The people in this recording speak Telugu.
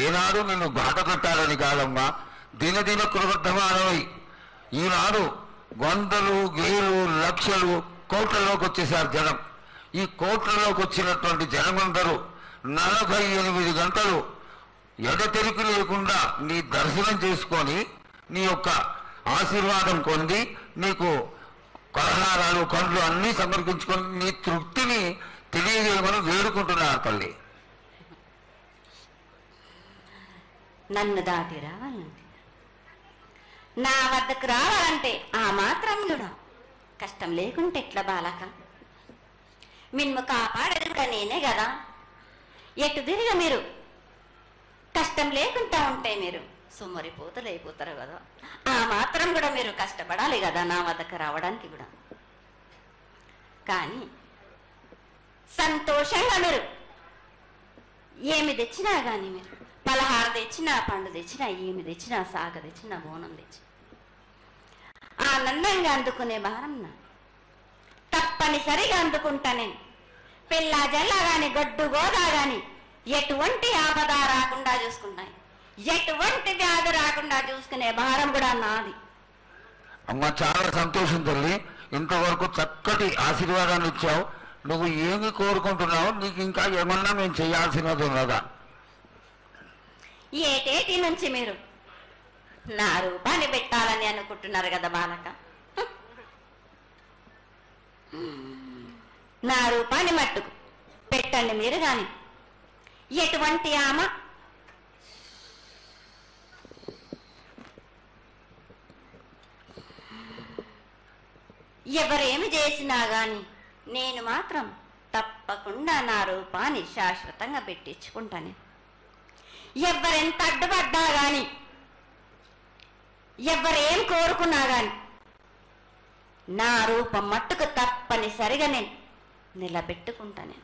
ఏనాడు నిన్ను బాట కట్టాలని కాదమ్మా, దినదిన కృతమానమై ఈనాడు వందలు వేలు లక్షలు కోట్లలోకి వచ్చేసారు జనం. ఈ కోట్లలోకి వచ్చినటువంటి జనమందరూ 48 గంటలు ఎడతెరికి లేకుండా నీ దర్శనం చేసుకొని నీ యొక్క ఆశీర్వాదం పొంది నీకు పలహారాలు పండ్లు అన్నీ సమర్పించుకొని నీ తృప్తిని తెలియజేయమని వేడుకుంటున్నారు తల్లి. నన్ను దాటి రావాలంటే, నా వద్దకు రావాలంటే ఆ మాత్రం కూడా కష్టం లేకుంటే ఎట్లా బాలక? మిన్ను కాపాడేది కూడా నేనే కదా. ఎటు తిరిగి మీరు కష్టం లేకుండా ఉంటే మీరు సుమ్మరిపోతలు అయిపోతారు కదా. ఆ మాత్రం కూడా మీరు కష్టపడాలి కదా నా వద్దకు రావడానికి కూడా. కానీ సంతోషంగా మీరు ఏమి తెచ్చినా కానీ, మీరు పలహార తెచ్చినా, పండు తెచ్చినా, ఏమి తెచ్చినా, సాగ తెచ్చినా, బోనం తెచ్చినా ఆనందంగా అందుకునే భారం నా తప్పనిసరిగా అందుకుంటా నేను. పిల్ల జల్ల గాని గొడ్డు గోదా గాని ఎటువంటి ఆపద రాకుండా చూసుకుంటాయి, ఎటువంటి వ్యాధి రాకుండా చూసుకునే భారం కూడా నాది. అమ్మ చాలా సంతోషం తల్లి, ఇంతవరకు చక్కటి ఆశీర్వాదాన్ని ఇచ్చావు. నువ్వు ఏమి కోరుకుంటున్నావు? నీకు ఇంకా ఏమన్నా మేము చేయాల్సినది ఉన్నదా? ఏటేటి నుంచి మీరు నా రూపాన్ని పెట్టాలని అనుకుంటున్నారు కదా బాలక. నా రూపాన్ని మట్టుకు పెట్టండి మీరు గాని. ఎటువంటి ఆమె ఎవరేమి చేసినా గాని నేను మాత్రం తప్పకుండా నా రూపాన్ని శాశ్వతంగా పెట్టించుకుంటాను. ఎవరెంత అడ్డుపడ్డా గాని, ఎవరేం కోరుకున్నా గాని నా రూపం మట్టుకు తప్పనిసరిగా నేను నిలబెట్టుకుంటాను.